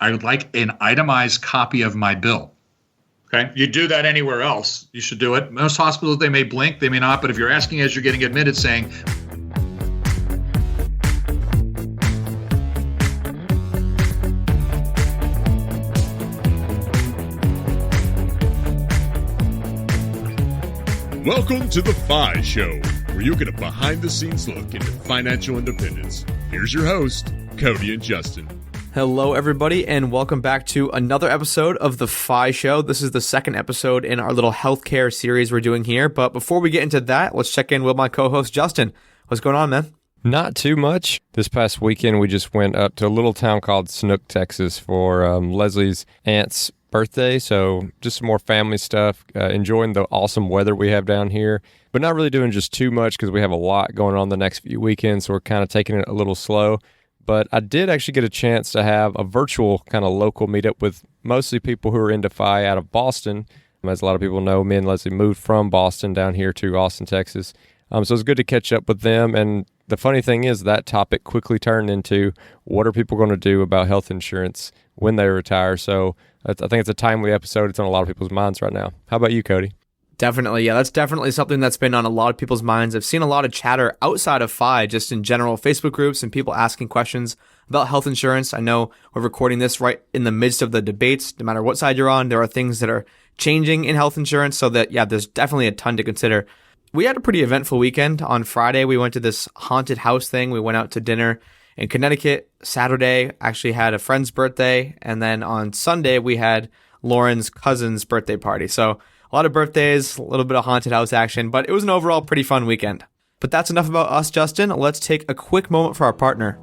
I would like an itemized copy of my bill. Okay, you do that anywhere else, you should do it. Most hospitals, they may blink, they may not, but if you're asking as you're getting admitted saying, welcome to the FI Show, where you get a behind-the-scenes look into financial independence. Here's your host, Cody and Justin. Hello, everybody, and welcome back to another episode of the FI Show. This is the second episode in our little healthcare series we're doing here. But before we get into that, let's check in with my co-host, Justin. What's going on, man? Not too much. This past weekend, we just went up to a little town called Snook, Texas for Leslie's aunt's birthday. So just some more family stuff, enjoying the awesome weather we have down here, but not really doing just too much because we have a lot going on the next few weekends. So we're kind of taking it a little slow. But I did actually get a chance to have a virtual kind of local meetup with mostly people who are into FI out of Boston. As a lot of people know, me and Leslie moved from Boston down here to Austin, Texas. So it's good to catch up with them. And the funny thing is that topic quickly turned into what are people going to do about health insurance when they retire? So I think it's a timely episode. It's on a lot of people's minds right now. How about you, Cody? Definitely. Yeah, that's definitely something that's been on a lot of people's minds. I've seen a lot of chatter outside of FI, just in general, Facebook groups and people asking questions about health insurance. I know we're recording this right in the midst of the debates. No matter what side you're on, there are things that are changing in health insurance. So that, yeah, there's definitely a ton to consider. We had a pretty eventful weekend. On Friday, we went to this haunted house thing. We went out to dinner in Connecticut. Saturday, actually had a friend's birthday. And then on Sunday, we had Lauren's cousin's birthday party. So a lot of birthdays, a little bit of haunted house action, but it was an overall pretty fun weekend. But that's enough about us, Justin. Let's take a quick moment for our partner.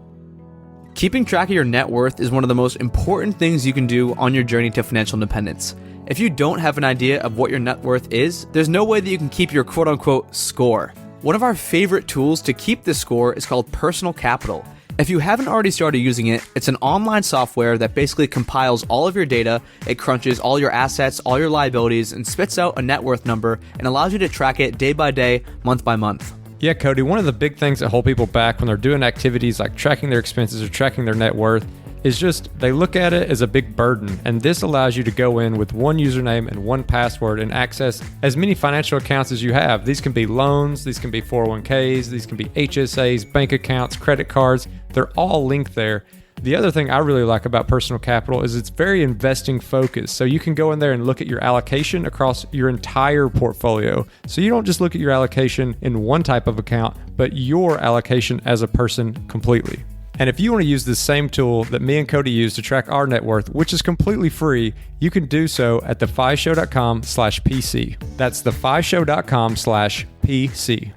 Keeping track of your net worth is one of the most important things you can do on your journey to financial independence. If you don't have an idea of what your net worth is, there's no way that you can keep your quote-unquote score. One of our favorite tools to keep this score is called Personal Capital. If you haven't already started using it, it's an online software that basically compiles all of your data, it crunches all your assets, all your liabilities, and spits out a net worth number and allows you to track it day by day, month by month. Yeah, Cody, one of the big things that hold people back when they're doing activities like tracking their expenses or tracking their net worth is just they look at it as a big burden, and this allows you to go in with one username and one password and access as many financial accounts as you have. These can be loans, these can be 401ks, these can be HSAs, bank accounts, credit cards. They're all linked there. The other thing I really like about Personal Capital is it's very investing focused. So you can go in there and look at your allocation across your entire portfolio. So you don't just look at your allocation in one type of account, but your allocation as a person completely. And if you want to use the same tool that me and Cody use to track our net worth, which is completely free, you can do so at thefishow.com/PC. That's thefishow.com/PC.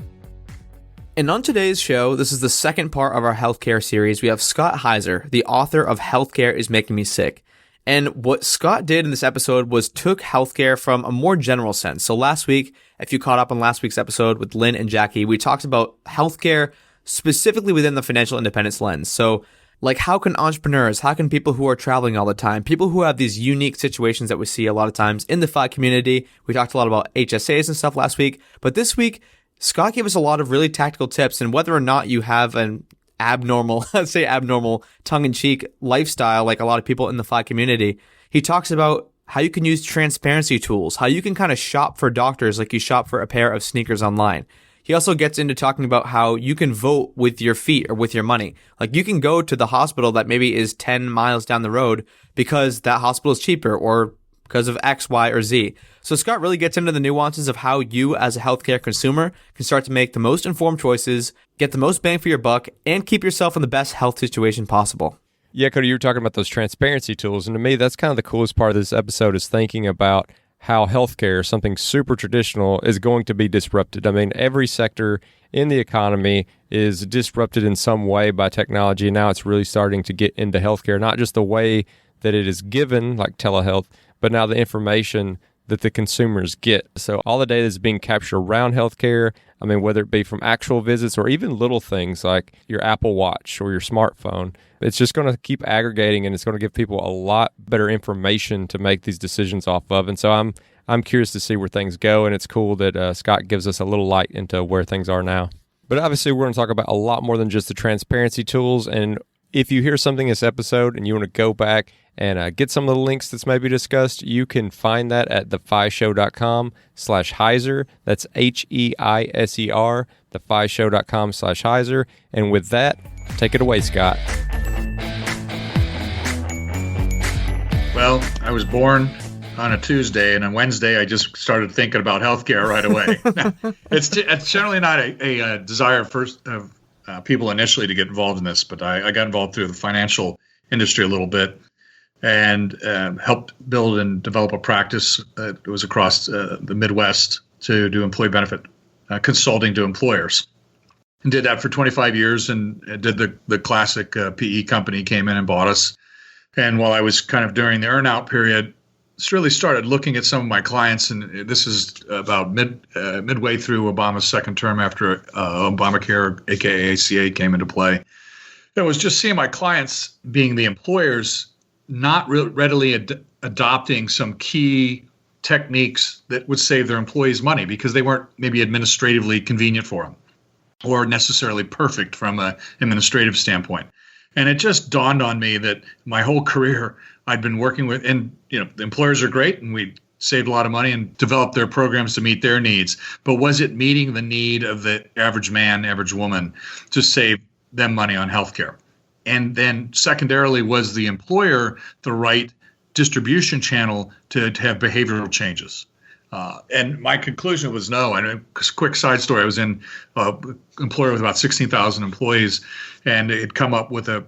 And on today's show, this is the second part of our healthcare series. We have Scott Heiser, the author of Healthcare is Making Me Sick. And what Scott did in this episode was took healthcare from a more general sense. So last week, if you caught up on last week's episode with Lynn and Jackie, we talked about healthcare specifically within the financial independence lens. So like how can entrepreneurs, how can people who are traveling all the time, people who have these unique situations that we see a lot of times in the FI community, we talked a lot about HSAs and stuff last week, but this week, Scott gave us a lot of really tactical tips, and whether or not you have an abnormal, let's say abnormal, tongue-in-cheek lifestyle like a lot of people in the FI community, he talks about how you can use transparency tools, how you can kind of shop for doctors like you shop for a pair of sneakers online. He also gets into talking about how you can vote with your feet or with your money. Like you can go to the hospital that maybe is 10 miles down the road because that hospital is cheaper or because of X, Y, or Z. So Scott really gets into the nuances of how you as a healthcare consumer can start to make the most informed choices, get the most bang for your buck, and keep yourself in the best health situation possible. Yeah, Cody, you were talking about those transparency tools. And to me, that's kind of the coolest part of this episode is thinking about how healthcare, something super traditional, is going to be disrupted. I mean, every sector in the economy is disrupted in some way by technology. And now it's really starting to get into healthcare, not just the way that it is given, like telehealth, but now the information that the consumers get. So all the data is being captured around healthcare. I mean, whether it be from actual visits or even little things like your Apple Watch or your smartphone, it's just going to keep aggregating and it's going to give people a lot better information to make these decisions off of. And so I'm curious to see where things go. And it's cool that Scott gives us a little light into where things are now. But obviously, we're going to talk about a lot more than just the transparency tools. And if you hear something in this episode and you want to go back and get some of the links that's maybe discussed, you can find that at thefishow.com/Heiser. That's HEISER, thefishow.com/Heiser. And with that, take it away, Scott. Well, I was born on a Tuesday, and on Wednesday, I just started thinking about healthcare right away. It's generally not a desire of people initially to get involved in this, but I got involved through the financial industry a little bit and helped build and develop a practice that was across the Midwest to do employee benefit consulting to employers. And did that for 25 years and did the classic PE company came in and bought us. And while I was kind of during the earn-out period, just really started looking at some of my clients, and this is about midway through Obama's second term after Obamacare, aka ACA, came into play. It was just seeing my clients, being the employers, not readily adopting some key techniques that would save their employees money because they weren't maybe administratively convenient for them or necessarily perfect from an administrative standpoint. And it just dawned on me that my whole career I'd been working with, and the employers are great, and we saved a lot of money and developed their programs to meet their needs. But was it meeting the need of the average man, average woman to save them money on healthcare? And then secondarily, was the employer the right distribution channel to have behavioral changes? And my conclusion was no. And a quick side story, I was in an employer with about 16,000 employees, and it had come up with a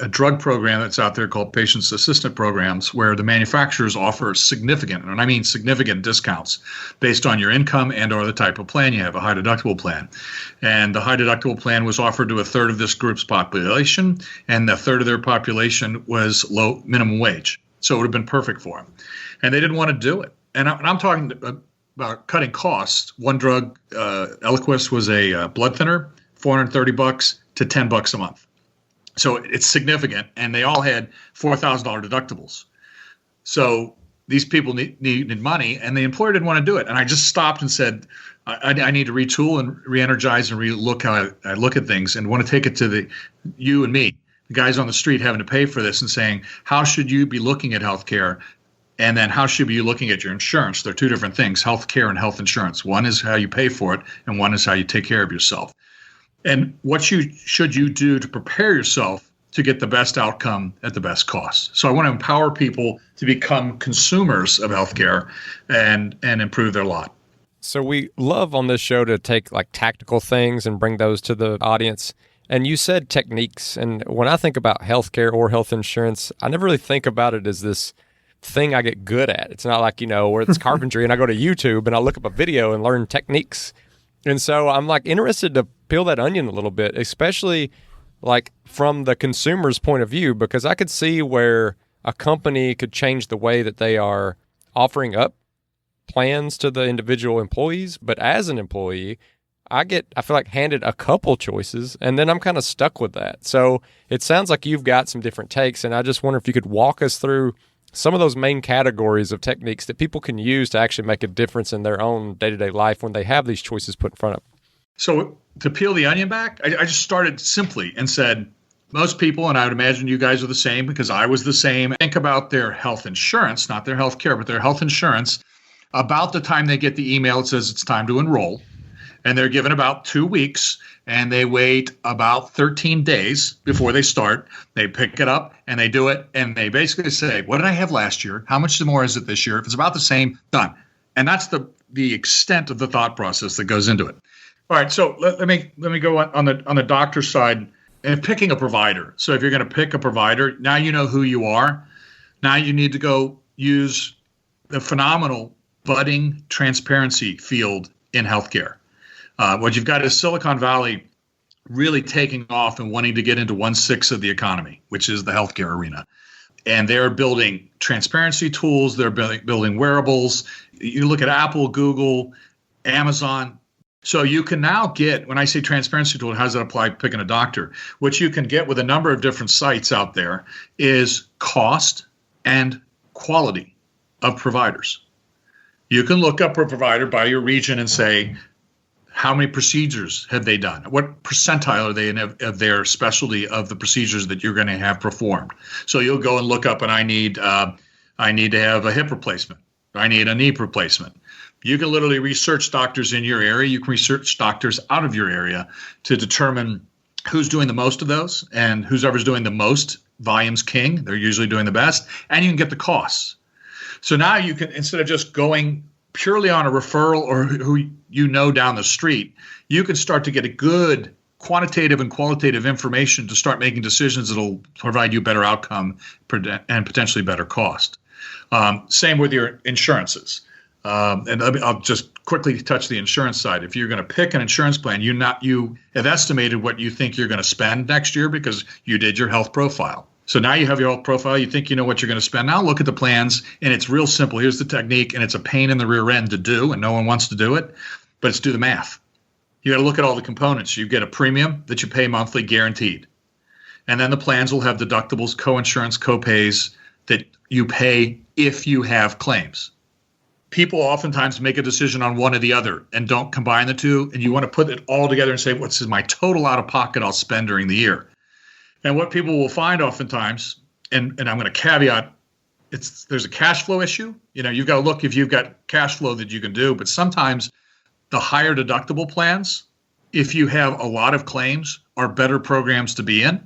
drug program that's out there called Patients Assistant Programs, where the manufacturers offer significant, and I mean significant discounts based on your income and or the type of plan you have, a high deductible plan. And the high deductible plan was offered to a third of this group's population, and a third of their population was low minimum wage. So it would have been perfect for them. And they didn't want to do it. And I'm talking about cutting costs. One drug, Eliquis, was a blood thinner, $430 to $10 a month. So it's significant, and they all had $4,000 deductibles. So these people needed money, and the employer didn't want to do it. And I just stopped and said, I need to retool and re-energize and re-look how I look at things, and want to take it to you and me, the guys on the street having to pay for this, and saying, how should you be looking at healthcare? And then how should you be looking at your insurance? They're two different things, healthcare and health insurance. One is how you pay for it, and one is how you take care of yourself. And what should you do to prepare yourself to get the best outcome at the best cost? So I want to empower people to become consumers of healthcare and improve their lot. So we love on this show to take like tactical things and bring those to the audience. And you said techniques. And when I think about healthcare or health insurance, I never really think about it as this thing I get good at. It's not like, where it's carpentry and I go to YouTube and I look up a video and learn techniques. And so I'm like interested to peel that onion a little bit, especially like from the consumer's point of view, because I could see where a company could change the way that they are offering up plans to the individual employees. But as an employee, I feel like handed a couple choices, and then I'm kind of stuck with that. So it sounds like you've got some different takes, and I just wonder if you could walk us through some of those main categories of techniques that people can use to actually make a difference in their own day-to-day life when they have these choices put in front of them. So to peel the onion back, I just started simply and said, most people, and I would imagine you guys are the same because I was the same, think about their health insurance, not their health care, but their health insurance about the time they get the email that says it's time to enroll. And they're given about 2 weeks, and they wait about 13 days before they start. They pick it up and they do it, and they basically say, what did I have last year? How much more is it this year? If it's about the same, done. And that's the extent of the thought process that goes into it. All right, so let me go on the doctor side and picking a provider. So if you're going to pick a provider, now you know who you are. Now you need to go use the phenomenal budding transparency field in healthcare. What you've got is Silicon Valley really taking off and wanting to get into 1/6 of the economy, which is the healthcare arena. And they're building transparency tools. They're building wearables. You look at Apple, Google, Amazon. So you can now get, when I say transparency tool, how does that apply picking a doctor? What you can get with a number of different sites out there is cost and quality of providers. You can look up a provider by your region and say, How many procedures have they done? What percentile are they in of their specialty of the procedures that you're going to have performed? So you'll go and look up, and I need to have a hip replacement. I need a knee replacement. You can literally research doctors in your area. You can research doctors out of your area to determine who's doing the most of those, and whoever's doing the most, volume's king. They're usually doing the best, and you can get the costs. So now you can, instead of just going purely on a referral or who you know down the street, you can start to get a good quantitative and qualitative information to start making decisions that'll provide you better outcome and potentially better cost. Same with your insurances. And I'll just quickly touch the insurance side. If you're going to pick an insurance plan, you have estimated what you think you're going to spend next year because you did your health profile. So now you have your health profile. You think you know what you're going to spend. Now look at the plans, and it's real simple. Here's the technique, and it's a pain in the rear end to do, and no one wants to do it, but it's do the math. You got to look at all the components. You get a premium that you pay monthly, guaranteed. And then the plans will have deductibles, co-insurance, co-pays that you pay if you have claims. People oftentimes make a decision on one or the other and don't combine the two, and you want to put it all together and say, what's my total out of pocket I'll spend during the year? And what people will find oftentimes, and I'm going to caveat, there's a cash flow issue. You've got to look if you've got cash flow that you can do, but sometimes the higher deductible plans, if you have a lot of claims, are better programs to be in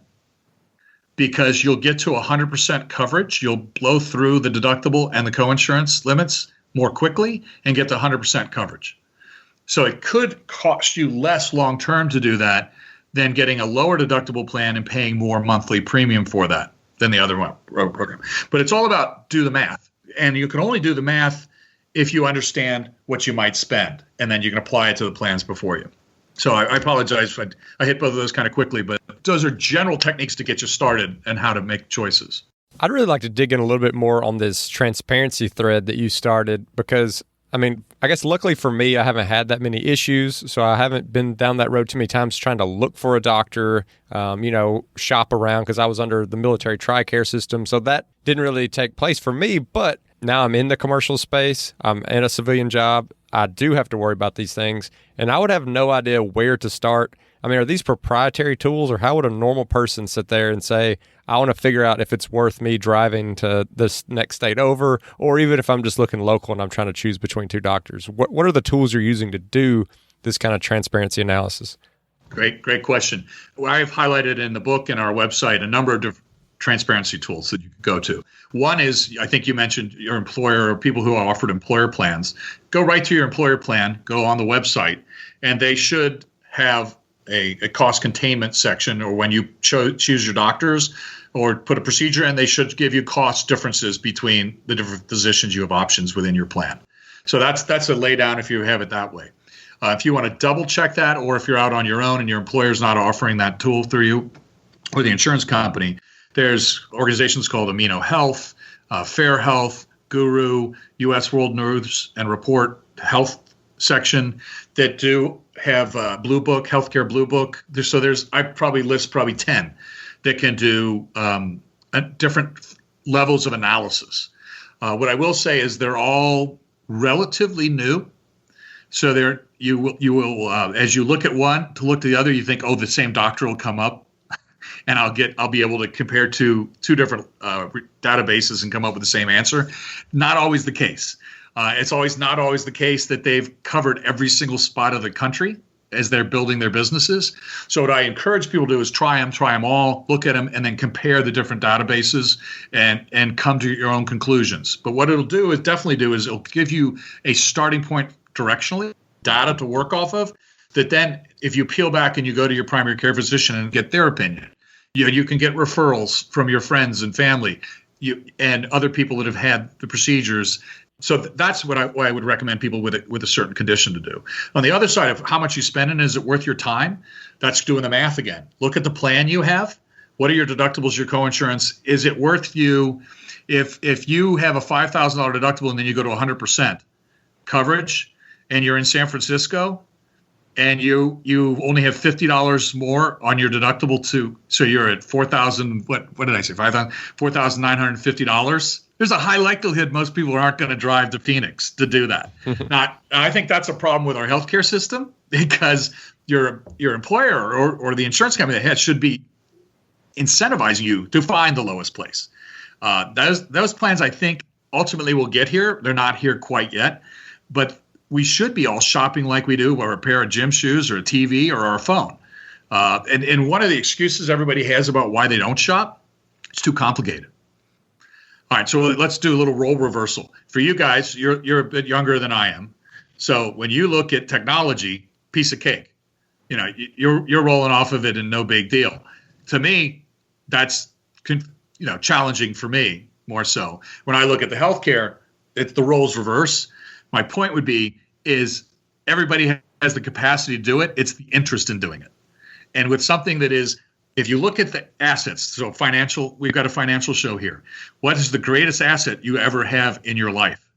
because you'll get to 100% coverage. You'll blow through the deductible and the co-insurance limits more quickly and get to 100% coverage. So it could cost you less long-term to do that than getting a lower deductible plan and paying more monthly premium for that than the other one program. But it's all about do the math. And you can only do the math if you understand what you might spend, and then you can apply it to the plans before you. So I apologize if I hit both of those kind of quickly, but those are general techniques to get you started and how to make choices. I'd really like to dig in a little bit more on this transparency thread that you started because, I guess luckily for me, I haven't had that many issues, so I haven't been down that road too many times trying to look for a doctor, shop around because I was under the military TRICARE system, so that didn't really take place for me, but now I'm in the commercial space, I'm in a civilian job, I do have to worry about these things, and I would have no idea where to start. Are these proprietary tools, or how would a normal person sit there and say, I want to figure out if it's worth me driving to this next state over, or even if I'm just looking local and I'm trying to choose between two doctors? What are the tools you're using to do this kind of transparency analysis? Great question. Well, I've highlighted in the book and our website a number of different transparency tools that you can go to. One is, I think you mentioned your employer or people who are offered employer plans. Go right to your employer plan, go on the website, and they should have a cost containment section, or when you choose your doctors or put a procedure in, they should give you cost differences between the different physicians you have options within your plan. So that's a lay down if you have it that way. If you want to double check that, or if you're out on your own and your employer's not offering that tool through you or the insurance company, there's organizations called Amino Health, Fair Health, Guru, U.S. World News and Report Health section that do have Blue Book, Healthcare Blue Book. I probably list 10 that can do different levels of analysis. What I will say is they're all relatively new. So you will as you look at one to look to the other, you think, the same doctor will come up, and I'll be able to compare two different databases and come up with the same answer. Not always the case. It's not always the case that they've covered every single spot of the country as they're building their businesses. So what I encourage people to do is try them all, look at them, and then compare the different databases and come to your own conclusions. But what it'll definitely do is it'll give you a starting point directionally, data to work off of, that then if you peel back and you go to your primary care physician and get their opinion, you can get referrals from your friends and family and other people that have had the procedures. So that's what I would recommend people with a certain condition to do. On the other side of how much you spend and is it worth your time, that's doing the math again. Look at the plan you have. What are your deductibles, your coinsurance? Is it worth you if you have a $5,000 deductible and then you go to 100% coverage and you're in San Francisco and you only have $50 more on your deductible so you're at $4,000, what did I say, $4,950? there's a high likelihood most people aren't going to drive to Phoenix to do that. Now, I think that's a problem with our healthcare system, because your employer or the insurance company that should be incentivizing you to find the lowest place. Those plans, I think, ultimately will get here. They're not here quite yet, but we should be all shopping like we do, or a pair of gym shoes or a TV or our phone. And one of the excuses everybody has about why they don't shop, it's too complicated. All right, so let's do a little role reversal. For you guys, you're a bit younger than I am. So when you look at technology, piece of cake. You're rolling off of it and no big deal. To me, that's challenging for me more so. When I look at the healthcare, it's the roles reverse. My point would be is everybody has the capacity to do it. It's the interest in doing it. And with something that is, if you look at the assets, so financial, we've got a financial show here. What is the greatest asset you ever have in your life?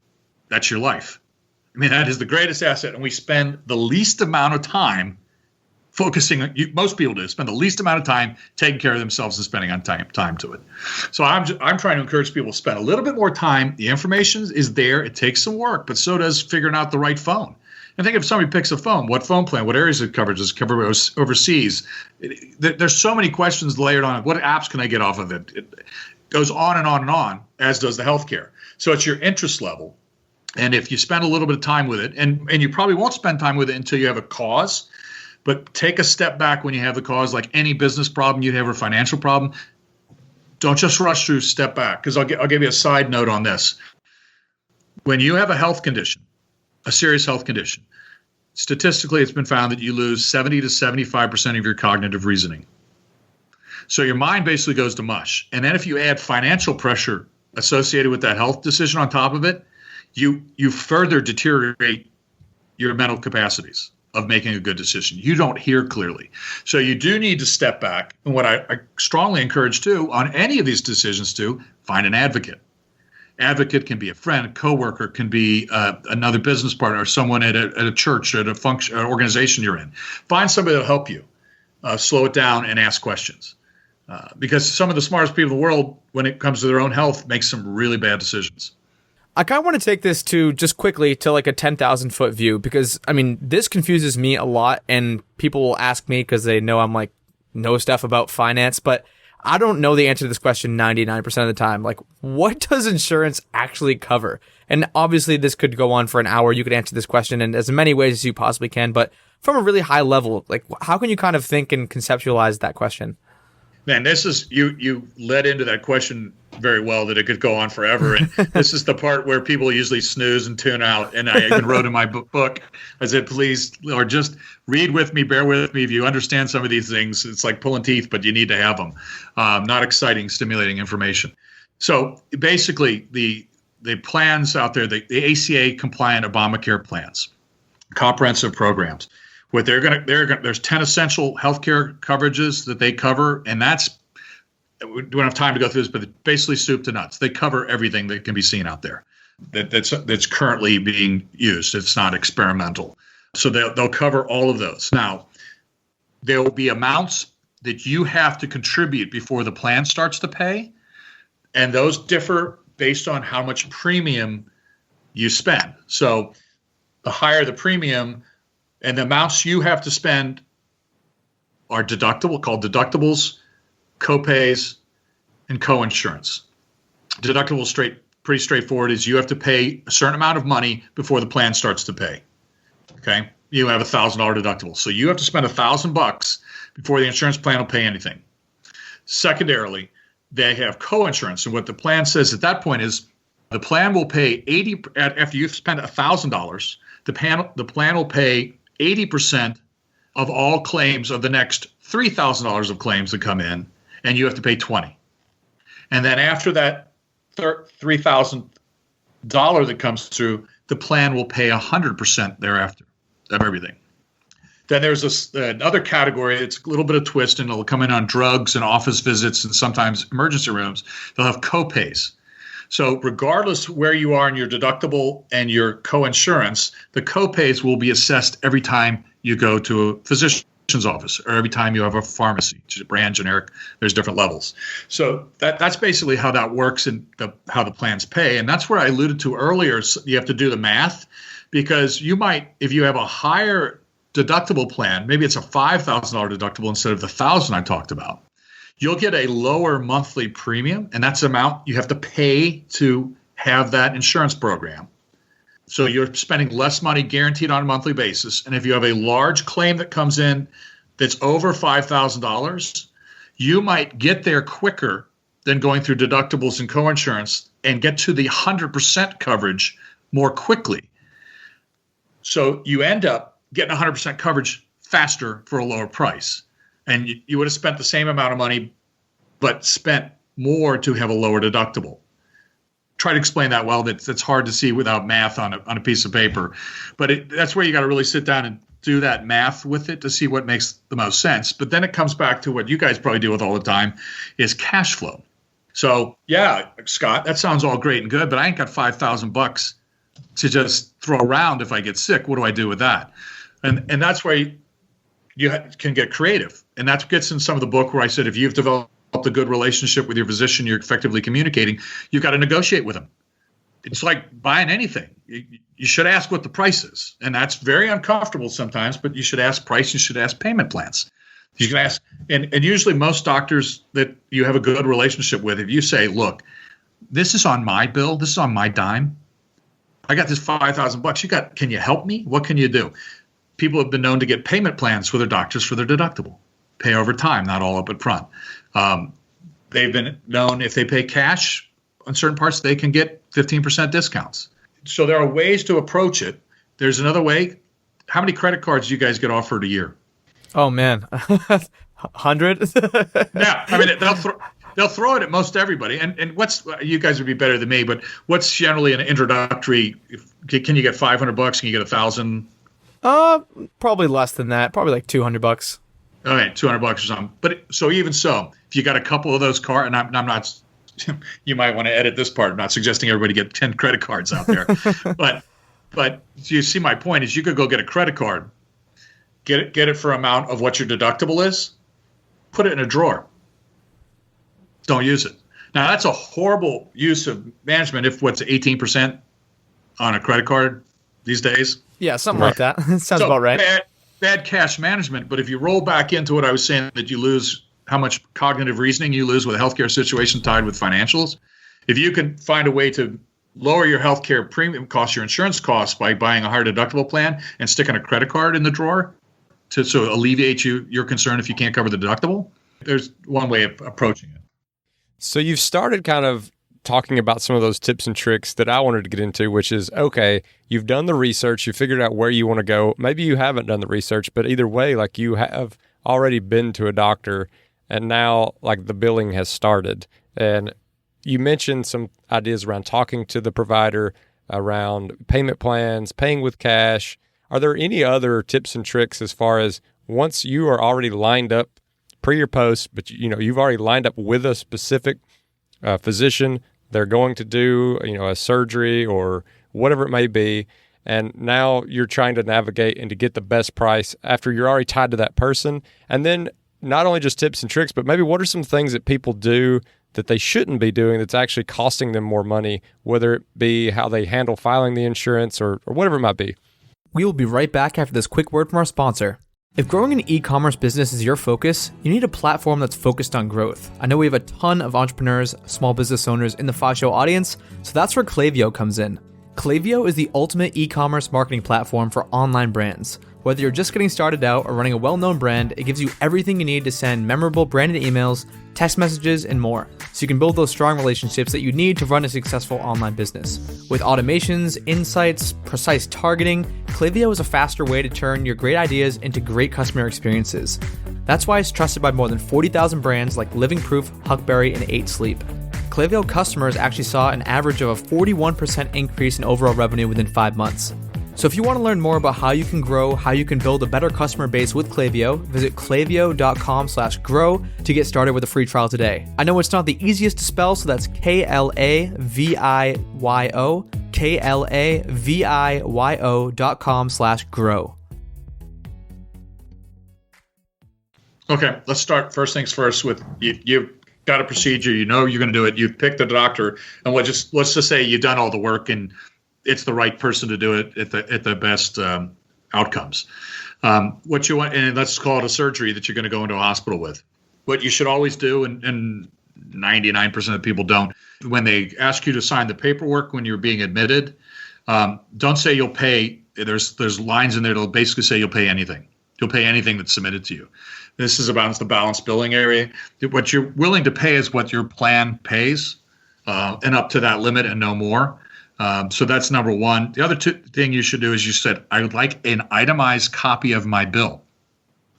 That's your life. I mean, that is the greatest asset. And we spend the least amount of time focusing on, most people do, spend the least amount of time taking care of themselves and spending on time to it. So I'm trying to encourage people to spend a little bit more time. The information is there. It takes some work, but so does figuring out the right phone. And think if somebody picks a phone, what phone plan, what areas of coverage is covered overseas? There's so many questions layered on it. What apps can I get off of it? It goes on and on and on, as does the healthcare. So it's your interest level. And if you spend a little bit of time with it, and you probably won't spend time with it until you have a cause, but take a step back when you have the cause, like any business problem you have or financial problem. Don't just rush through, step back, because I'll give you a side note on this. When you have a health condition, a serious health condition, statistically it's been found that you lose 70 to 75% of your cognitive reasoning. So your mind basically goes to mush. And then if you add financial pressure associated with that health decision on top of it, you further deteriorate your mental capacities of making a good decision. You don't hear clearly. So you do need to step back. And what I strongly encourage too, on any of these decisions too, find an advocate. Advocate can be a friend, a coworker, can be another business partner, or someone at a church, at a function, organization you're in. Find somebody that'll help you slow it down and ask questions. Because some of the smartest people in the world, when it comes to their own health, make some really bad decisions. I kind of want to take this to just quickly to like a 10,000 foot view, because I mean, this confuses me a lot, and people will ask me because they know I'm like, know stuff about finance, but I don't know the answer to this question 99% of the time. Like, what does insurance actually cover? And obviously this could go on for an hour. You could answer this question in as many ways as you possibly can, but from a really high level, like how can you kind of think and conceptualize that question? Man, this is, you led into that question very well, that it could go on forever. And this is the part where people usually snooze and tune out. And I even wrote in my book, I said, please, or just read with me, bear with me. If you understand some of these things, it's like pulling teeth, but you need to have them. Not exciting, stimulating information. So basically, the plans out there, the ACA compliant Obamacare plans, comprehensive programs. What there's 10 essential healthcare coverages that they cover, and we don't have time to go through this, but basically soup to nuts. They cover everything that can be seen out there that's currently being used. It's not experimental. So they'll cover all of those. Now, there will be amounts that you have to contribute before the plan starts to pay, and those differ based on how much premium you spend. So the higher the premium, and the amounts you have to spend are called deductibles, copays, and coinsurance. Deductible pretty straightforward, is you have to pay a certain amount of money before the plan starts to pay. Okay, you have $1,000 deductible, so you have to spend $1,000 before the insurance plan will pay anything. Secondarily, they have coinsurance, and what the plan says at that point is the plan will pay after you've spent $1,000. The plan will pay 80% of all claims of the next $3,000 of claims that come in, and you have to pay $20. And then after that $3,000 that comes through, the plan will pay 100% thereafter of everything. Then there's another category. It's a little bit of twist, and it'll come in on drugs and office visits and sometimes emergency rooms. They'll have copays. So regardless where you are in your deductible and your coinsurance, the copays will be assessed every time you go to a physician office, or every time you have a pharmacy, brand generic, there's different levels. So that's basically how that works and how the plans pay. And that's where I alluded to earlier. So you have to do the math, because you might, if you have a higher deductible plan, maybe it's a $5,000 deductible instead of the $1,000 I talked about, you'll get a lower monthly premium, and that's the amount you have to pay to have that insurance program. So you're spending less money guaranteed on a monthly basis. And if you have a large claim that comes in that's over $5,000, you might get there quicker than going through deductibles and coinsurance and get to the 100% coverage more quickly. So you end up getting 100% coverage faster for a lower price. And you would have spent the same amount of money, but spent more to have a lower deductible. Try to explain that well. That's hard to see without math on a piece of paper. But that's where you got to really sit down and do that math with it to see what makes the most sense. But then it comes back to what you guys probably deal with all the time, is cash flow. So yeah, Scott, that sounds all great and good, but I ain't got $5,000 to just throw around if I get sick. What do I do with that? And that's where you can get creative. And that gets in some of the book where I said, if you've developed a good relationship with your physician, you're effectively communicating, you've got to negotiate with them. It's like buying anything. You should ask what the price is. And that's very uncomfortable sometimes, but you should ask price, you should ask payment plans. You can ask, and usually most doctors that you have a good relationship with, if you say, look, this is on my bill, this is on my dime, I got this $5,000, can you help me? What can you do? People have been known to get payment plans for their doctors for their deductible. Pay over time, not all up at front. They've been known, if they pay cash on certain parts, they can get 15% discounts. So there are ways to approach it. There's another way. How many credit cards do you guys get offered a year? Oh, man. 100? Yeah, I mean, they'll throw it at most everybody. And you guys would be better than me, but what's generally an introductory? Can you get $500? Can you get $1,000? Probably less than that. Probably like $200. All right, $200 or something. But so even so, if you got a couple of those cards, and I'm not, you might want to edit this part. I'm not suggesting everybody get 10 credit cards out there, but you see my point is you could go get a credit card, get it for amount of what your deductible is, put it in a drawer. Don't use it. Now that's a horrible use of management. If what's 18% on a credit card these days? Yeah, something like that. Sounds about right. Bad cash management, but if you roll back into what I was saying, that you lose how much cognitive reasoning you lose with a healthcare situation tied with financials. If you can find a way to lower your healthcare premium costs, your insurance costs, by buying a higher deductible plan and sticking a credit card in the drawer to alleviate your concern if you can't cover the deductible, there's one way of approaching it. So you've started kind of talking about some of those tips and tricks that I wanted to get into, which is, okay, you've done the research, you figured out where you want to go. Maybe you haven't done the research, but either way, like you have already been to a doctor and now like the billing has started. And you mentioned some ideas around talking to the provider, around payment plans, paying with cash. Are there any other tips and tricks as far as once you are already lined up pre or post, but you've already lined up with a specific physician, they're going to do, a surgery or whatever it may be, and now you're trying to navigate and to get the best price after you're already tied to that person? And then not only just tips and tricks, but maybe what are some things that people do that they shouldn't be doing that's actually costing them more money, whether it be how they handle filing the insurance or whatever it might be? We will be right back after this quick word from our sponsor. If growing an e-commerce business is your focus, you need a platform that's focused on growth. I know we have a ton of entrepreneurs, small business owners in the Fi Show audience, so that's where Klaviyo comes in. Klaviyo is the ultimate e-commerce marketing platform for online brands. Whether you're just getting started out or running a well-known brand, it gives you everything you need to send memorable branded emails, text messages, and more, so you can build those strong relationships that you need to run a successful online business. With automations, insights, precise targeting, Klaviyo is a faster way to turn your great ideas into great customer experiences. That's why it's trusted by more than 40,000 brands like Living Proof, Huckberry, and 8 Sleep. Klaviyo customers actually saw an average of a 41% increase in overall revenue within 5 months. So if you want to learn more about how you can grow, how you can build a better customer base with Klaviyo, visit klaviyo.com/grow to get started with a free trial today. I know it's not the easiest to spell, so that's Klaviyo, Klaviyo.com/grow. Okay, let's start first things first with you've got a procedure, you know you're going to do it, you've picked the doctor, and let's just say you've done all the work and it's the right person to do it at the best outcomes. What you want, and let's call it a surgery that you're going to go into a hospital with. What you should always do, and 99% of people don't, when they ask you to sign the paperwork when you're being admitted, don't say you'll pay. There's lines in there that'll basically say you'll pay anything. You'll pay anything that's submitted to you. This is about the balanced billing area. What you're willing to pay is what your plan pays, and up to that limit and no more. So that's number one. The other thing you should do is you said, I would like an itemized copy of my bill.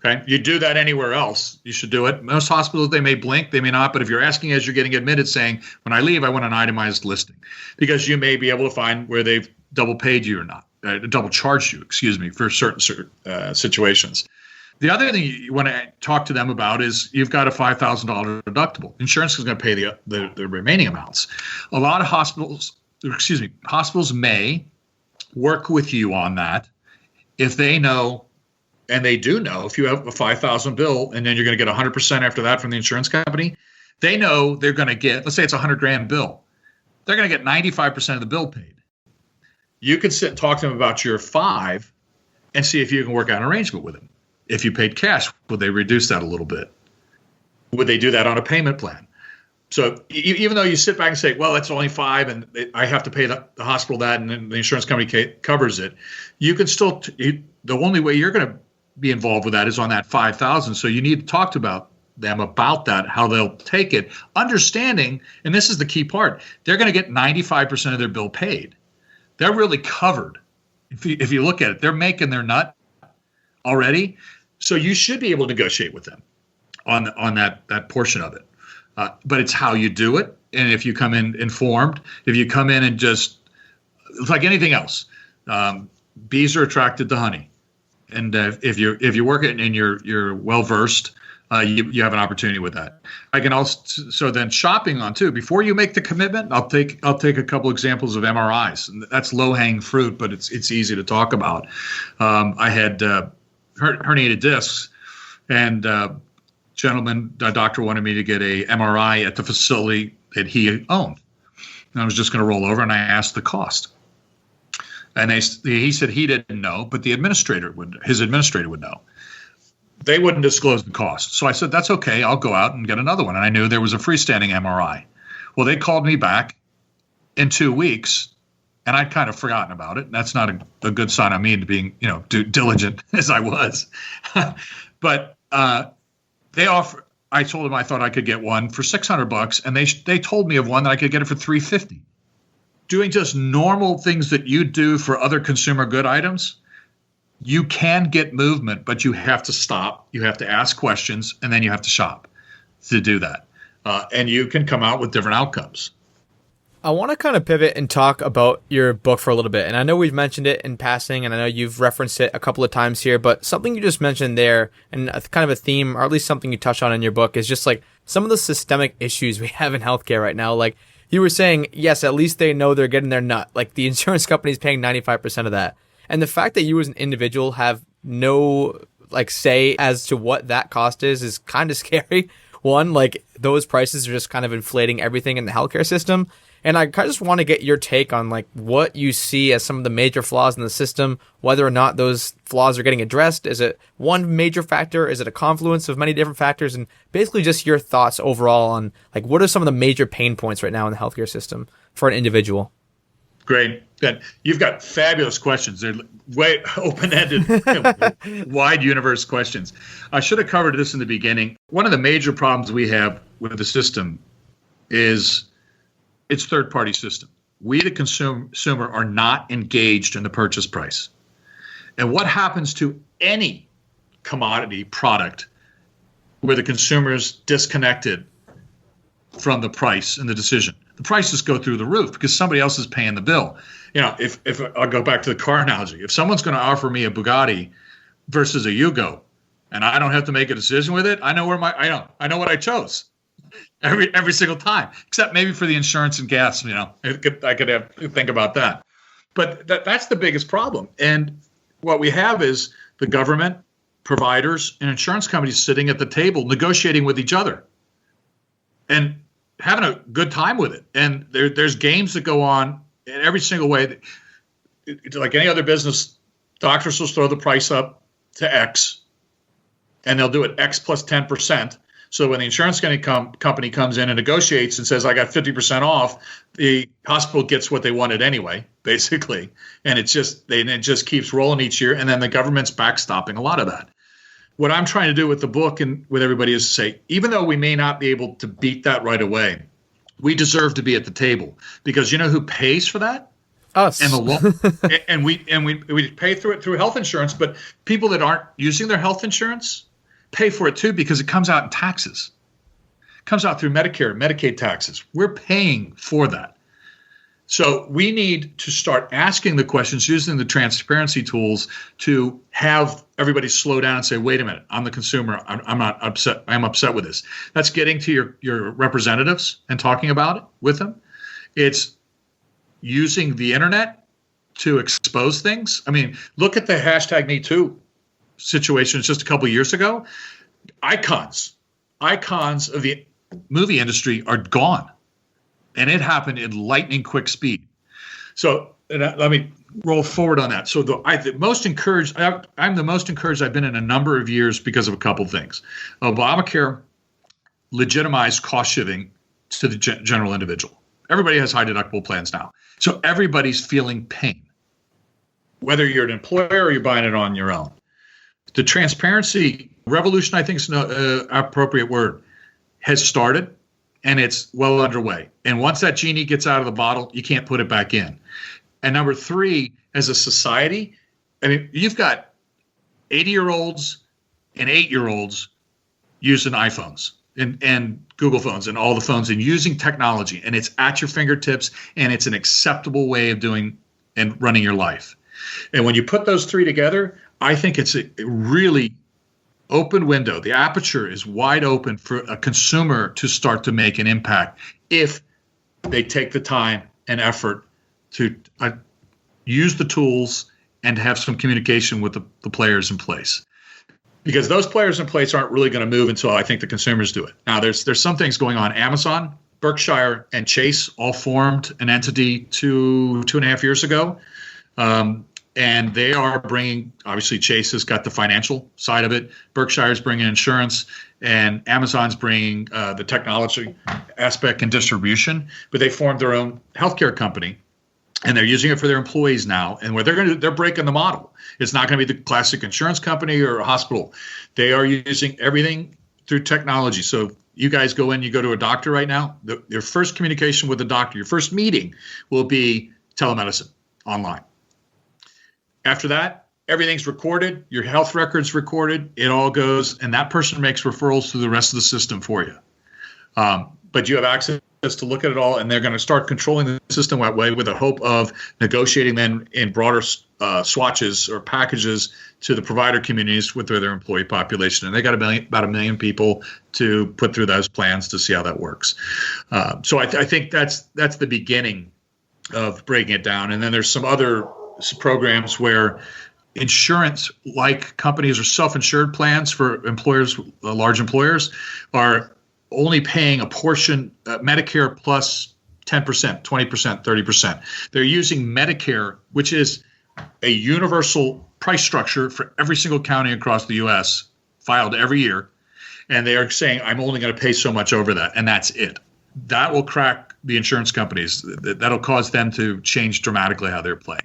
Okay. You do that anywhere else. You should do it. Most hospitals, they may blink, they may not. But if you're asking as you're getting admitted saying, when I leave, I want an itemized listing, because you may be able to find where they've double paid you or not, double charged you, for certain situations. The other thing you want to talk to them about is you've got a $5,000 deductible. Insurance is going to pay the remaining amounts. A lot of hospitals may work with you on that if they know, and they do know, if you have a $5,000 bill and then you're going to get 100% after that from the insurance company, they know they're going to get, let's say it's a $100,000 bill, they're going to get 95% of the bill paid. You can sit and talk to them about your $5,000 and see if you can work out an arrangement with them. If you paid cash, would they reduce that a little bit? Would they do that on a payment plan? So even though you sit back and say, well, that's only $5,000 and I have to pay the hospital that and then the insurance company covers it, you can still, the only way you're going to be involved with that is on that $5,000. So you need to talk to them about that, how they'll take it, understanding, and this is the key part, they're going to get 95% of their bill paid. They're really covered. If you look at it, they're making their nut already. So you should be able to negotiate with them on that portion of it. But it's how you do it. And if you come in informed, if you come in and just, it's like anything else, bees are attracted to honey. And if you work it and you're well versed, you have an opportunity with that. I can also, so then shopping on too, before you make the commitment, I'll take a couple examples of MRIs. And that's low hanging fruit, but it's easy to talk about. I had herniated discs, and a doctor wanted me to get a MRI at the facility that he owned. And I was just going to roll over, and I asked the cost. And he said he didn't know, but his administrator would know. They wouldn't disclose the cost. So I said, that's okay. I'll go out and get another one. And I knew there was a freestanding MRI. Well, they called me back in 2 weeks, and I'd kind of forgotten about it. That's not a good sign of me being, diligent as I was. But I told them I thought I could get one for $600, and they told me of one that I could get it for $350. Doing just normal things that you do for other consumer good items, you can get movement, but you have to stop. You have to ask questions, and then you have to shop to do that. And you can come out with different outcomes. I want to kind of pivot and talk about your book for a little bit. And I know we've mentioned it in passing, and I know you've referenced it a couple of times here, but something you just mentioned there, and kind of a theme, or at least something you touch on in your book, is just like some of the systemic issues we have in healthcare right now. Like you were saying, yes, at least they know they're getting their nut. Like the insurance company is paying 95% of that. And the fact that you as an individual have no say as to what that cost is kind of scary. One, those prices are just kind of inflating everything in the healthcare system. And I just want to get your take on what you see as some of the major flaws in the system, whether or not those flaws are getting addressed. Is it one major factor? Is it a confluence of many different factors? And basically just your thoughts overall on what are some of the major pain points right now in the healthcare system for an individual? Great. Good. You've got fabulous questions. They're way open-ended, wide universe questions. I should have covered this in the beginning. One of the major problems we have with the system is it's third-party system. We, the consumer, are not engaged in the purchase price. And what happens to any commodity product where the consumer is disconnected from the price and the decision? The prices go through the roof because somebody else is paying the bill. If I'll go back to the car analogy, if someone's going to offer me a Bugatti versus a Yugo, and I don't have to make a decision with it, I know I know what I chose every single time, except maybe for the insurance and gas. I could think about that, but that's the biggest problem. And what we have is the government providers and insurance companies sitting at the table negotiating with each other and having a good time with it. And there's games that go on in every single way. It's like any other business, doctors will throw the price up to X, and they'll do it X plus 10%. So when the insurance company comes in and negotiates and says, I got 50% off, the hospital gets what they wanted anyway, basically. And it just keeps rolling each year. And then the government's backstopping a lot of that. What I'm trying to do with the book and with everybody is to say, even though we may not be able to beat that right away, we deserve to be at the table, because you know who pays for that? Us. And the and we pay through health insurance, but people that aren't using their health insurance pay for it too, because it comes out in taxes. It comes out through Medicare, Medicaid taxes. We're paying for that. So we need to start asking the questions, using the transparency tools to have everybody slow down and say, wait a minute, I'm the consumer. I'm not upset. I'm upset with this. That's getting to your representatives and talking about it with them. It's using the internet to expose things. I mean, look at the hashtag #MeToo situations just a couple of years ago. Icons of the movie industry are gone, and it happened in lightning quick speed. So let me roll forward on that. So I'm the most encouraged I've been in a number of years because of a couple of things. Obamacare legitimized cost shifting to the general individual. Everybody has high deductible plans now, so everybody's feeling pain, whether you're an employer or you're buying it on your own. The transparency revolution, I think is an appropriate word, has started, and it's well underway. And once that genie gets out of the bottle, you can't put it back in. And number three, as a society, I mean, you've got 80-year-olds and 8-year-olds using iPhones and Google phones and all the phones and using technology, and it's at your fingertips, and it's an acceptable way of doing and running your life. And when you put those three together, I think it's a really open window. The aperture is wide open for a consumer to start to make an impact if they take the time and effort to use the tools and have some communication with the players in place. Because those players in place aren't really going to move until I think the consumers do it. Now, there's some things going on. Amazon, Berkshire, and Chase all formed an entity two and a half years ago. And they are bringing, obviously Chase has got the financial side of it. Berkshire's bringing insurance, and Amazon's bringing the technology aspect and distribution. But they formed their own healthcare company, and they're using it for their employees now. And what they're going to do, they're breaking the model. It's not going to be the classic insurance company or a hospital. They are using everything through technology. So you guys go in, you go to a doctor right now, your first communication with the doctor, your first meeting will be telemedicine online. After that, everything's recorded. Your health record's recorded. It all goes, and that person makes referrals to the rest of the system for you. But you have access to look at it all, and they're going to start controlling the system that way with the hope of negotiating then in broader swatches or packages to the provider communities with their employee population. And they got about a million people to put through those plans to see how that works. So I think that's the beginning of breaking it down. And then there's some other programs where insurance-like companies or self-insured plans for employers, large employers, are only paying a portion, Medicare plus 10%, 20%, 30%. They're using Medicare, which is a universal price structure for every single county across the U.S., filed every year, and they are saying, I'm only going to pay so much over that, and that's it. That will crack the insurance companies. That'll cause them to change dramatically how they're playing.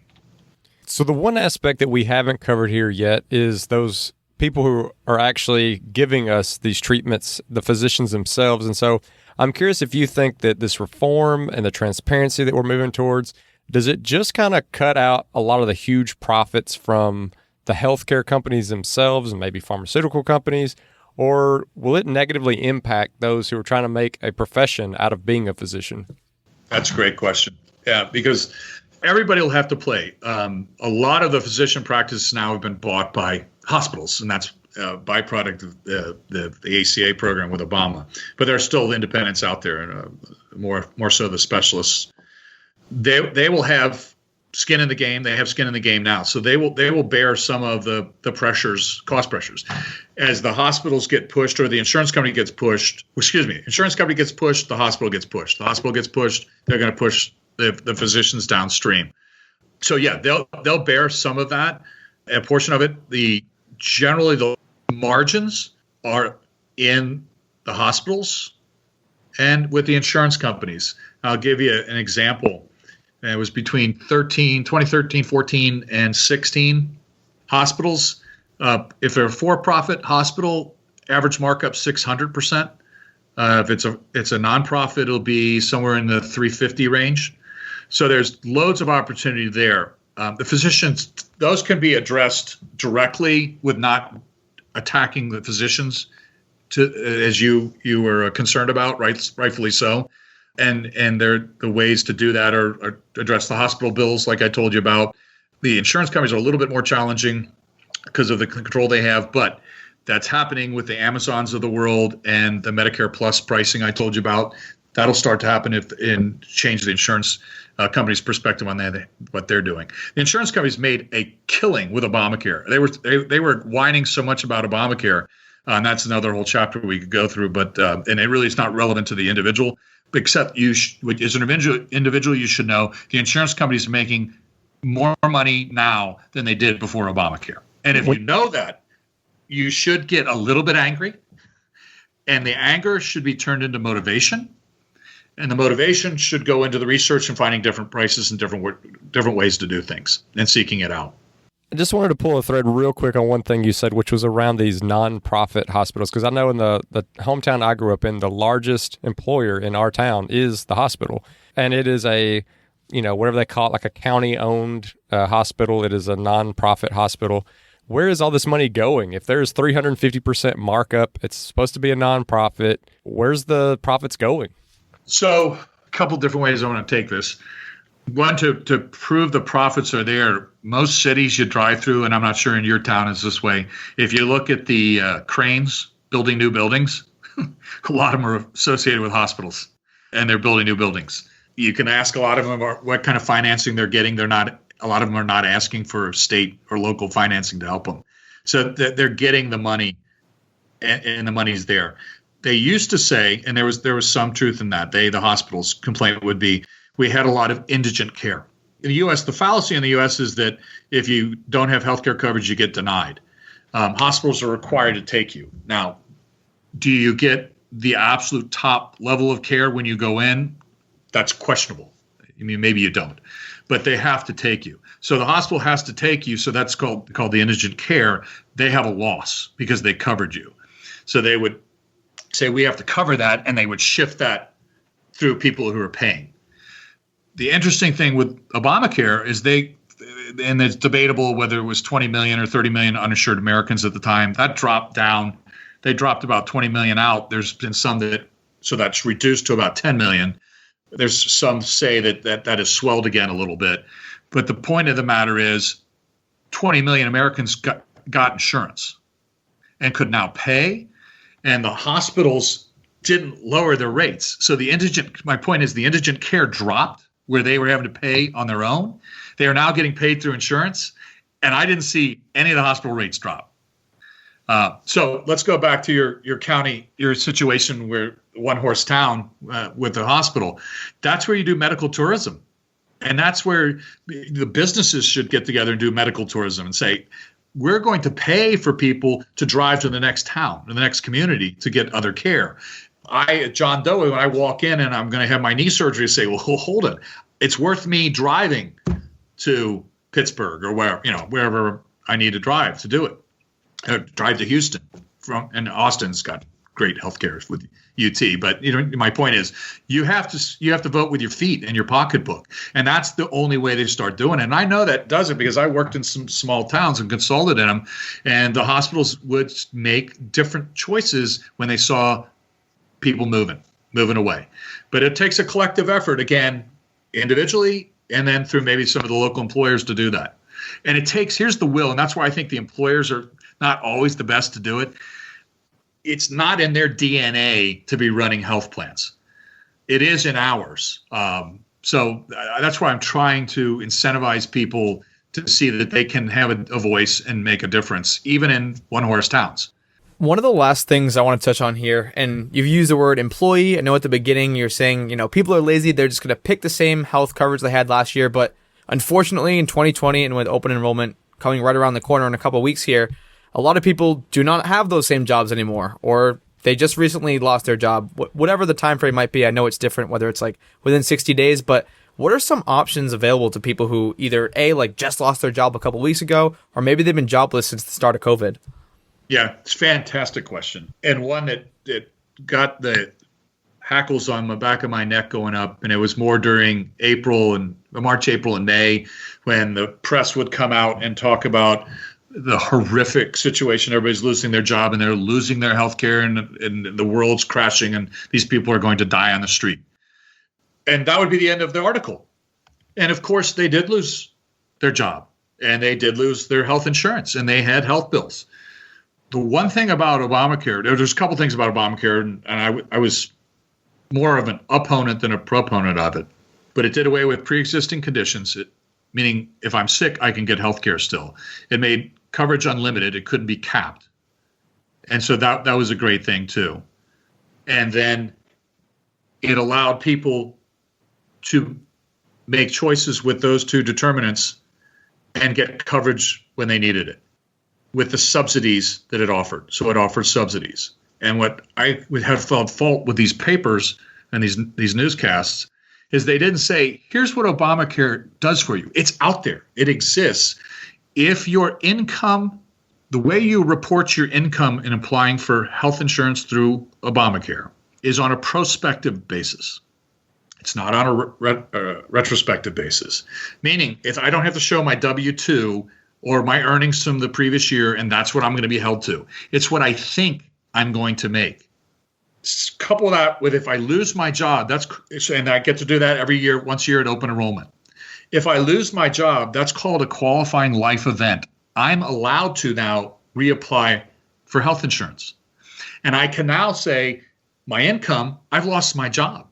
So the one aspect that we haven't covered here yet is those people who are actually giving us these treatments, the physicians themselves. And so I'm curious if you think that this reform and the transparency that we're moving towards, does it just kind of cut out a lot of the huge profits from the healthcare companies themselves and maybe pharmaceutical companies, or will it negatively impact those who are trying to make a profession out of being a physician? That's a great question. Yeah, because everybody will have to play. A lot of the physician practices now have been bought by hospitals, and that's a byproduct of the ACA program with Obama. But there are still independents out there, and more so the specialists. They will have skin in the game. They have skin in the game now, so they will bear some of the cost pressures, as the hospitals get pushed or the insurance company gets pushed. Insurance company gets pushed, the hospital gets pushed. The hospital gets pushed, they're going to push the physicians downstream. So yeah, they'll bear some of that, a portion of it. Generally the margins are in the hospitals and with the insurance companies. I'll give you an example. It was between 2013, 14, and 16 hospitals. If they're a for-profit hospital, average markup 600%. If it's a nonprofit, it'll be somewhere in the 350 range. So there's loads of opportunity there. The physicians, those can be addressed directly with not attacking the physicians, as you were concerned about, rightfully so. And the ways to do that are address the hospital bills, like I told you about. The insurance companies are a little bit more challenging because of the control they have, but that's happening with the Amazons of the world and the Medicare Plus pricing I told you about. That'll start to happen and change the insurance company's perspective on what they're doing. The insurance companies made a killing with Obamacare. They were whining so much about Obamacare, and that's another whole chapter we could go through. But and it really is not relevant to the individual. Except as an individual, you should know the insurance companies are making more money now than they did before Obamacare. And if you know that, you should get a little bit angry, and the anger should be turned into motivation, and the motivation should go into the research and finding different prices and different ways to do things and seeking it out. I just wanted to pull a thread real quick on one thing you said, which was around these nonprofit hospitals. Because I know in the hometown I grew up in, the largest employer in our town is the hospital. And it is a, whatever they call it, like a county-owned hospital. It is a nonprofit hospital. Where is all this money going? If there's 350% markup, it's supposed to be a nonprofit. Where's the profits going? So a couple different ways I want to take this. One, to prove the profits are there, most cities you drive through, and I'm not sure in your town is this way, if you look at the cranes building new buildings, a lot of them are associated with hospitals, and they're building new buildings. You can ask a lot of them what kind of financing they're getting. A lot of them are not asking for state or local financing to help them. So they're getting the money, and the money's there. They used to say, and there was some truth in that, the hospitals' complaint would be, we had a lot of indigent care. In the U.S., the fallacy in the U.S. is that if you don't have healthcare coverage, you get denied. Hospitals are required to take you. Now, do you get the absolute top level of care when you go in? That's questionable. I mean, maybe you don't, but they have to take you. So the hospital has to take you. So that's called the indigent care. They have a loss because they covered you. So they would say, we have to cover that, and they would shift that through people who are paying. The interesting thing with Obamacare is and it's debatable whether it was 20 million or 30 million uninsured Americans at the time. That dropped down. They dropped about 20 million out. There's been some so that's reduced to about 10 million. There's some say that has swelled again a little bit. But the point of the matter is 20 million Americans got insurance and could now pay, and the hospitals didn't lower their rates. So my point is the indigent care dropped, where they were having to pay on their own. They are now getting paid through insurance, and I didn't see any of the hospital rates drop. So let's go back to your county, your situation where one-horse town with the hospital. That's where you do medical tourism, and that's where the businesses should get together and do medical tourism and say, we're going to pay for people to drive to the next town, or the next community, to get other care. John Doe, when I walk in and I'm going to have my knee surgery, say, well, hold it. It's worth me driving to Pittsburgh or wherever I need to drive to do it. Drive to Houston and Austin's got great healthcare with UT. But my point is, you have to vote with your feet and your pocketbook, and that's the only way they start doing it. And I know that does it because I worked in some small towns and consulted in them, and the hospitals would make different choices when they saw people moving away. But it takes a collective effort, again, individually, and then through maybe some of the local employers to do that. And here's the will, and that's why I think the employers are not always the best to do it. It's not in their DNA to be running health plans. It is in ours. So that's why I'm trying to incentivize people to see that they can have a voice and make a difference, even in one-horse towns. One of the last things I want to touch on here, and you've used the word employee. I know at the beginning you're saying, people are lazy. They're just going to pick the same health coverage they had last year. But unfortunately, in 2020, and with open enrollment coming right around the corner in a couple of weeks here, a lot of people do not have those same jobs anymore, or they just recently lost their job. Whatever the time frame might be, I know it's different, whether it's like within 60 days. But what are some options available to people who either just lost their job a couple of weeks ago, or maybe they've been jobless since the start of COVID? Yeah, it's a fantastic question, and one that got the hackles on the back of my neck going up. And it was more during March, April, and May, when the press would come out and talk about the horrific situation. Everybody's losing their job and they're losing their health care, and the world's crashing and these people are going to die on the street. And that would be the end of the article. And of course, they did lose their job and they did lose their health insurance and they had health bills. The one thing about Obamacare, there's a couple things about Obamacare, and I was more of an opponent than a proponent of it, but it did away with pre-existing conditions, meaning if I'm sick, I can get health care still. It made coverage unlimited. It couldn't be capped. And so that was a great thing too. And then it allowed people to make choices with those two determinants and get coverage when they needed it, with the subsidies that it offered. So it offered subsidies. And what I would have found fault with these papers and these newscasts is they didn't say, here's what Obamacare does for you. It's out there. It exists. If your income, the way you report your income in applying for health insurance through Obamacare is on a prospective basis. It's not on a retrospective basis, meaning if I don't have to show my W-2 or my earnings from the previous year, and that's what I'm going to be held to. It's what I think I'm going to make. Couple that with if I lose my job, and I get to do that every year, once a year at open enrollment. If I lose my job, that's called a qualifying life event. I'm allowed to now reapply for health insurance. And I can now say, my income, I've lost my job.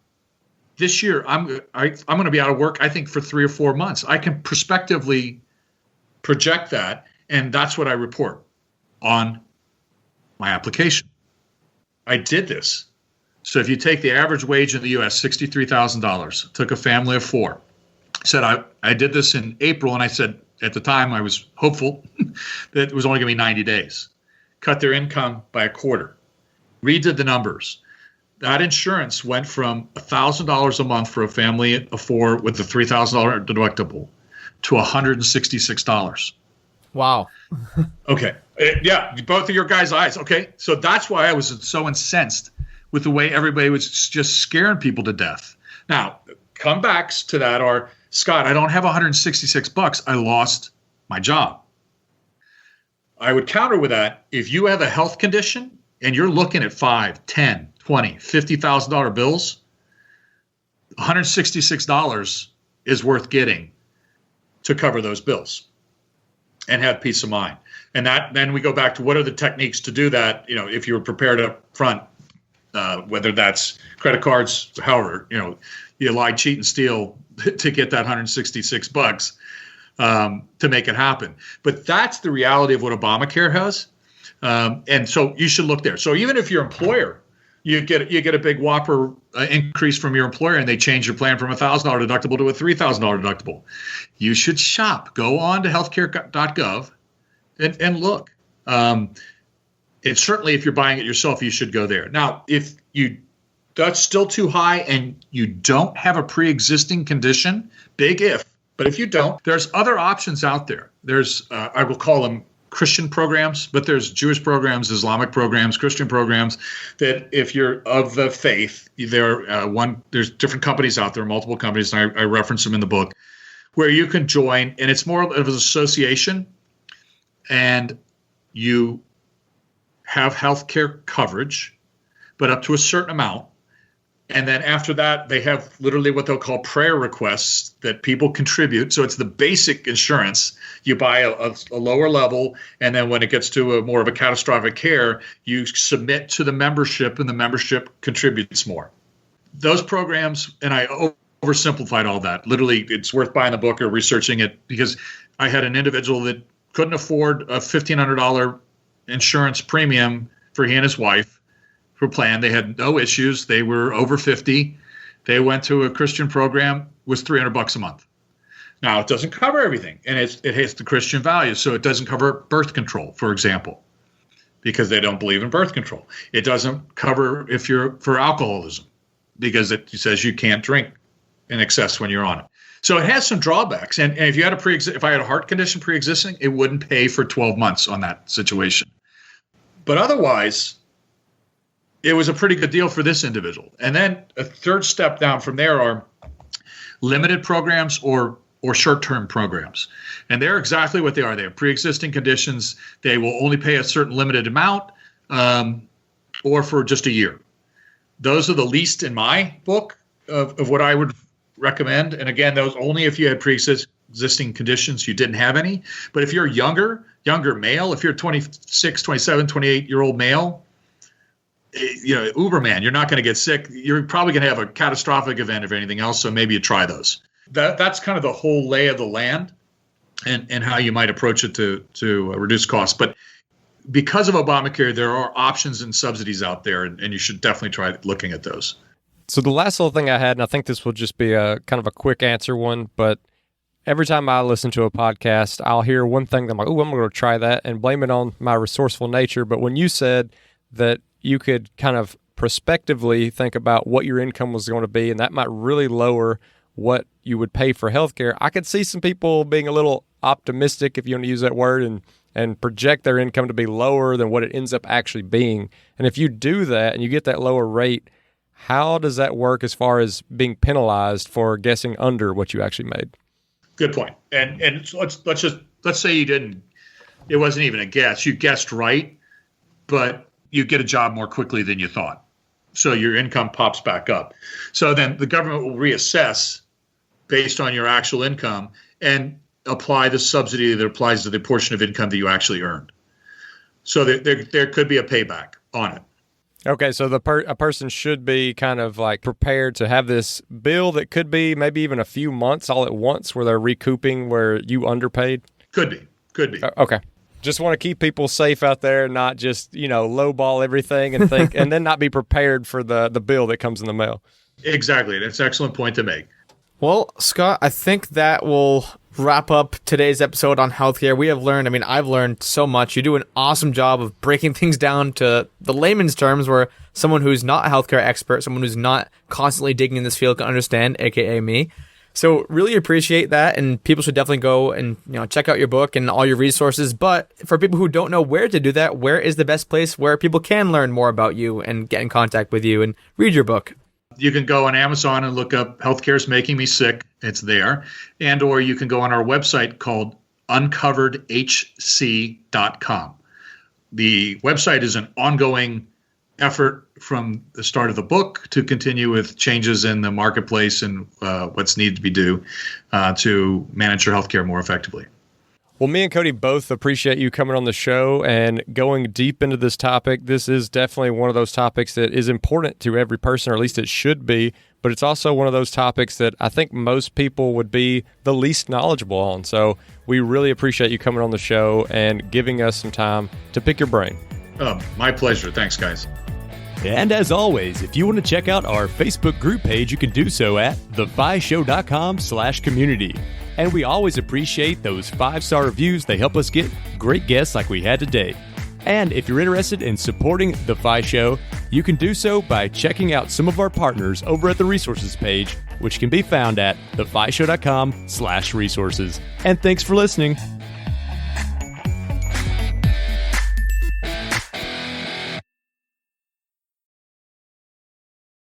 This year, I'm going to be out of work, I think, for 3 or 4 months. I can prospectively project that, and that's what I report on my application. I did this. So if you take the average wage in the U.S., $63,000, took a family of 4, said I did this in April, and I said at the time I was hopeful that it was only going to be 90 days. Cut their income by a quarter. Redid the numbers. That insurance went from $1,000 a month for a family of 4 with the $3,000 deductible to $166. Wow. Okay. Yeah, both of your guys' eyes. Okay. So that's why I was so incensed with the way everybody was just scaring people to death. Now, comebacks to that are, Scott, I don't have $166. I lost my job. I would counter with that. If you have a health condition and you're looking at $5, $10, $20, $50,000 bills, $166 is worth getting to cover those bills and have peace of mind. And then we go back to what are the techniques to do that, if you were prepared up front, whether that's credit cards, however, you lie, cheat, and steal to get that $166 to make it happen. But that's the reality of what Obamacare has. And so you should look there. So even if your employer, you get a big whopper increase from your employer and they change your plan from $1,000 deductible to a $3,000 deductible, you should shop. Go on to healthcare.gov and look. And certainly if you're buying it yourself, you should go there. Now, if that's still too high and you don't have a pre-existing condition, big if, but if you don't, there's other options out there. There's, I will call them Christian programs, but there's Jewish programs, Islamic programs, Christian programs that if you're of the faith, there's different companies out there, multiple companies, and I reference them in the book, where you can join, and it's more of an association, and you have healthcare coverage, but up to a certain amount. And then after that, they have literally what they'll call prayer requests that people contribute. So it's the basic insurance. You buy a lower level, and then when it gets to more of a catastrophic care, you submit to the membership, and the membership contributes more. Those programs, and I oversimplified all that. Literally, it's worth buying the book or researching it, because I had an individual that couldn't afford a $1,500 insurance premium for he and his wife for plan. They had no issues. They were over 50. They went to a Christian program, was $300 a month. Now, it doesn't cover everything, and it has the Christian values. So it doesn't cover birth control, for example, because they don't believe in birth control. It doesn't cover if you're for alcoholism, because it says you can't drink in excess when you're on it. So it has some drawbacks. And if you had if I had a heart condition pre-existing, it wouldn't pay for 12 months on that situation. But otherwise, it was a pretty good deal for this individual. And then a third step down from there are limited programs or short-term programs. And they're exactly what they are. They have pre-existing conditions. They will only pay a certain limited amount or for just a year. Those are the least in my book of what I would recommend. And again, those only if you had pre-existing conditions, you didn't have any. But if you're younger male, if you're 26, 27, 28-year-old male, Uberman, you're not going to get sick. You're probably going to have a catastrophic event if anything else. So maybe you try those. That's kind of the whole lay of the land and how you might approach it to reduce costs. But because of Obamacare, there are options and subsidies out there, and you should definitely try looking at those. So the last little thing I had, and I think this will just be a kind of a quick answer one, but every time I listen to a podcast, I'll hear one thing that I'm like, oh, I'm going to try that and blame it on my resourceful nature. But when you said that you could kind of prospectively think about what your income was going to be, and that might really lower what you would pay for healthcare, I could see some people being a little optimistic, if you want to use that word, and project their income to be lower than what it ends up actually being. And if you do that and you get that lower rate, how does that work as far as being penalized for guessing under what you actually made? Good point. And let's say you didn't. It wasn't even a guess. You guessed right, but you get a job more quickly than you thought. So your income pops back up. So then the government will reassess based on your actual income and apply the subsidy that applies to the portion of income that you actually earned. So there could be a payback on it. Okay, so a person should be kind of like prepared to have this bill that could be maybe even a few months all at once where they're recouping where you underpaid? Could be. Okay. Just want to keep people safe out there, not just, lowball everything and think, and then not be prepared for the bill that comes in the mail. Exactly. That's an excellent point to make. Well, Scott, I think that will wrap up today's episode on healthcare. We have learned, I've learned so much. You do an awesome job of breaking things down to the layman's terms where someone who's not a healthcare expert, someone who's not constantly digging in this field can understand, aka me. So really appreciate that, and people should definitely go and check out your book and all your resources. But for people who don't know where to do that, where is the best place where people can learn more about you and get in contact with you and read your book? You can go on Amazon and look up Healthcare's Making Me Sick. It's there. And or you can go on our website called uncoveredhc.com. The website is an ongoing effort from the start of the book to continue with changes in the marketplace and what's needed to be done to manage your healthcare more effectively. Well, me and Cody both appreciate you coming on the show and going deep into this topic. This is definitely one of those topics that is important to every person, or at least it should be, but it's also one of those topics that I think most people would be the least knowledgeable on. So we really appreciate you coming on the show and giving us some time to pick your brain. My pleasure. Thanks, guys. And as always, if you want to check out our Facebook group page, you can do so at thefishow.com/community. And we always appreciate those 5-star reviews. They help us get great guests like we had today. And if you're interested in supporting The Fi Show, you can do so by checking out some of our partners over at the resources page, which can be found at thefishow.com/resources. And thanks for listening.